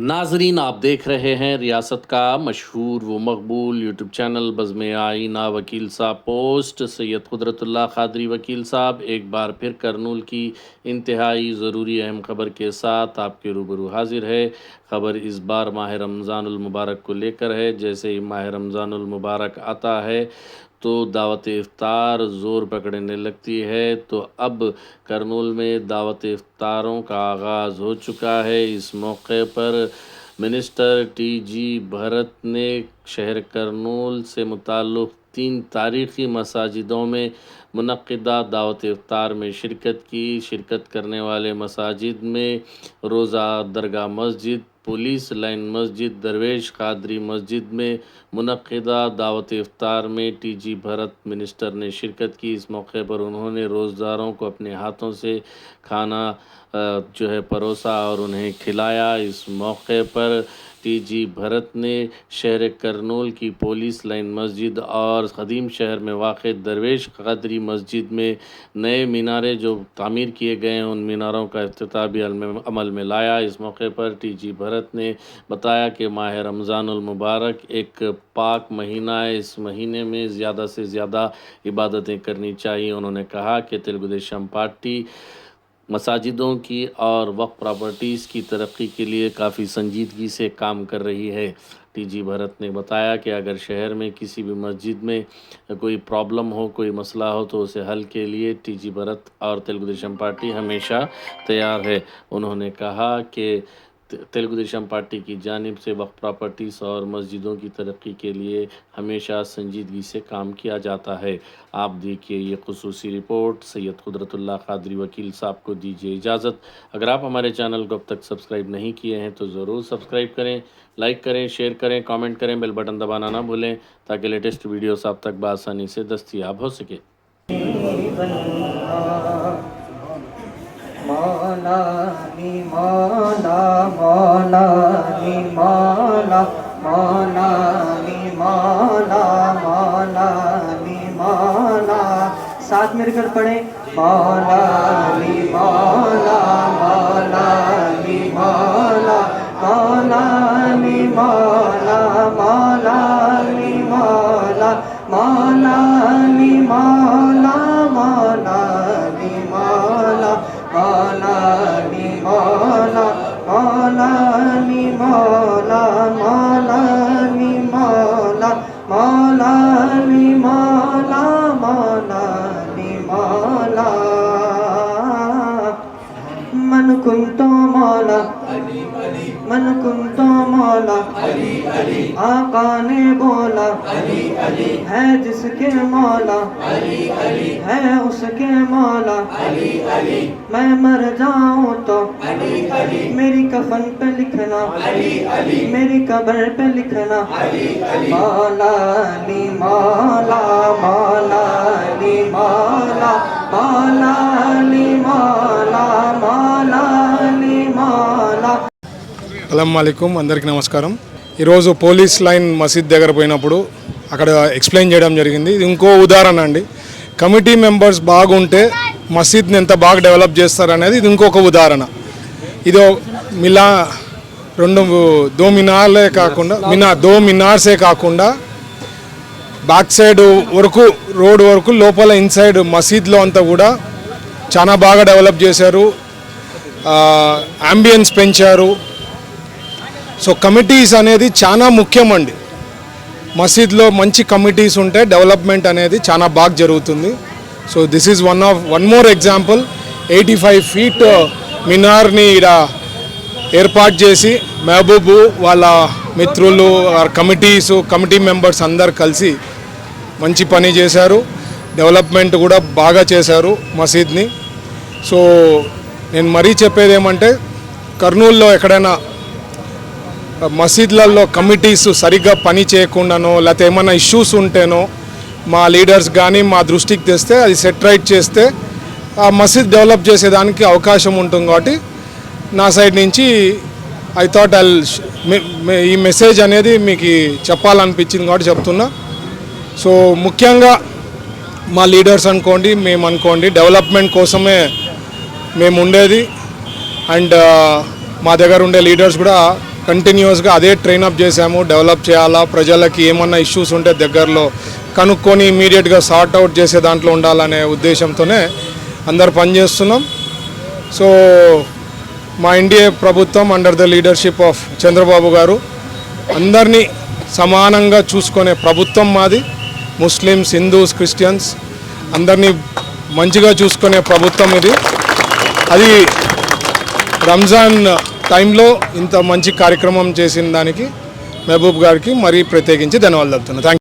नाजरीन, आप देख रहे हैं रियासत का मशहूर व मकबूल यूट्यूब चैनल बज़्म आईना वकील साहब पोस्ट। सैयद कुदरतुल्लाह क़ादरी वकील साहब एक बार फिर करनूल की इंतहाई ज़रूरी अहम ख़बर के साथ आपके रूबरू हाजिर है। ख़बर इस बार माह रमज़ानुल मुबारक को लेकर है। जैसे ही माह रमज़ानुल मुबारक आता है तो दावत इफ़्तार ज़ोर पकड़ने लगती है। तो अब करनूल में दावत इफ़्तारों का आगाज़ हो चुका है। इस मौके पर मिनिस्टर टी.जी. भरत ने शहर करनूल से मुताल्लिक़ 3 तारीख़ी मसाजिदों में मुनक़्क़िदा दावत इफ़्तार में शिरकत करने वाले मसाजिद में रोज़ा दरगाह मस्जिद, पुलिस लाइन मस्जिद, दरवेश क़ादरी मस्जिद में मुनक़्क़िदा दावत इफ़्तार में टी.जी. भरत मिनिस्टर ने शिरकत की। इस मौके पर उन्होंने रोज़दारों को अपने हाथों से खाना परोसा और उन्हें खिलाया। इस मौके पर टी.जी. भरत ने शहर करनूल की पुलिस लाइन मस्जिद और क़दीम शहर में वाक़ दरवेश क़ादरी मस्जिद में नए मीनारे जो तामीर किए गए हैं, उन मीनारों का इफ्तिताह भी अमल में लाया। इस मौके पर टी.जी. भरत ने बताया कि माह रमज़ानुल मुबारक एक पाक महीना है। इस महीने में ज़्यादा से ज़्यादा इबादतें करनी चाहिए। उन्होंने कहा कि तेलुगु देशम पार्टी मसाजिदों की और वक्फ प्रॉपर्टीज़ की तरक्की के लिए काफ़ी संजीदगी से काम कर रही है। टी.जी. भरत ने बताया कि अगर शहर में किसी भी मस्जिद में कोई प्रॉब्लम हो, कोई मसला हो, तो उसे हल के लिए टी.जी. भरत और तेलुगु देशम पार्टी हमेशा तैयार है। उन्होंने कहा कि तेलुगु देशम पार्टी की जानिब से वक्फ प्रॉपर्टीज़ और मस्जिदों की तरक्की के लिए हमेशा संजीदगी से काम किया जाता है। आप देखिए ये ख़ुसूसी रिपोर्ट। सैयद कुदरतुल्लाह क़ादरी वकील साहब को दीजिए इजाज़त। अगर आप हमारे चैनल को अब तक सब्सक्राइब नहीं किए हैं तो ज़रूर सब्सक्राइब करें, लाइक करें, शेयर करें, कमेंट करें, बेल बटन दबाना ना भूलें ताकि लेटेस्ट वीडियोस आप तक बआसानी से दस्तयाब हो सके। मौला नी मौला मौला नी मौला मौला नी मौला मौला नी मौला। साथ मिलकर पढ़े मौला नी मौला मौला नी मौला मौला नी मौला मौला नी मौला मौला नी मौला मौला नी मौला मौला नी मौला मौला नी मौला मौला नी मौला मौला नी मौला मौला नी मौला। मन कुंतो मौला मन कुंतो मौला आका ने बोला है जिसके मौला है उसके मौला। मैं मर जाऊं तो मेरी कफन पे लिखना, मेरी कब्र पे लिखना मौला नी मौला मौला नी मौला मौला नी मौला मौला नी मौला। అస్సలాముఅలైకుం, అందరికీ నమస్కారం. ఈరోజు పోలీస్ లైన్ మసీద్ దగ్గర పోయినప్పుడు అక్కడ ఎక్స్ప్లెయిన్ చేయడం జరిగింది. ఇది ఇంకో ఉదాహరణ అండి. కమిటీ మెంబర్స్ బాగుంటే మసీద్ని ఎంత బాగా డెవలప్ చేస్తారనేది ఇది ఇంకొక ఉదాహరణ. ఇదో మిలా దో మినార్సే కాకుండా బ్యాక్ సైడ్ వరకు రోడ్ వరకు లోపల ఇన్సైడ్ మసీద్లో అంతా కూడా చాలా బాగా డెవలప్ చేశారు, అంబియన్స్ పెంచారు. సో కమిటీస్ అనేది చాలా ముఖ్యమండి. మసీద్లో మంచి కమిటీస్ ఉంటే డెవలప్మెంట్ అనేది చాలా బాగా జరుగుతుంది. So this is one more example. 85 feet మినార్ని ఇక్కడ ఏర్పాటు చేసి మహబూబు వాళ్ళ మిత్రులు కమిటీ మెంబర్స్ అందరు కలిసి మంచి పని చేశారు. డెవలప్మెంట్ కూడా బాగా చేశారు మసీద్ని. సో నేను మరీ చెప్పేది ఏమంటే, కర్నూలులో ఎక్కడైనా మసీద్లలో కమిటీస్ సరిగ్గా పని చేయకుండానో లేకపోతే ఏమైనా ఇష్యూస్ ఉంటేనో మా లీడర్స్ కానీ మా దృష్టికి తెస్తే అది సెట్ రైట్ చేస్తే ఆ మసీద్ డెవలప్ చేసేదానికి అవకాశం ఉంటుంది. కాబట్టి నా సైడ్ నుంచి ఐ థాట్ ఈ మెసేజ్ అనేది మీకు చెప్పాలనిపించింది కాబట్టి చెప్తున్నా. సో ముఖ్యంగా మా లీడర్స్ అనుకోండి, మేము అనుకోండి, డెవలప్మెంట్ కోసమే మేము ఉండేది. అండ్ మా దగ్గర ఉండే లీడర్స్ కూడా కంటిన్యూస్గా అదే ట్రైనప్ చేసాము. డెవలప్ చేయాలా, ప్రజలకి ఏమన్నా ఇష్యూస్ ఉంటే దగ్గరలో కనుక్కొని ఇమీడియట్గా సార్ట్ అవుట్ చేసే దాంట్లో ఉండాలనే ఉద్దేశంతోనే అందరు పనిచేస్తున్నాం. సో మా ఎన్డీఏ ప్రభుత్వం under the leadership of Chandrababu గారు అందరినీ సమానంగా చూసుకునే ప్రభుత్వం మాది. ముస్లిమ్స్, హిందూస్, క్రిస్టియన్స్ అందరినీ మంచిగా చూసుకునే ప్రభుత్వం ఇది. అది రంజాన్ టైంలో ఇంత మంచి కార్యక్రమం చేసిన దానికి మహబూబ్ గారికి మరీ ప్రత్యేకించి ధన్యవాదాలు చెప్తున్నాను. Thank you.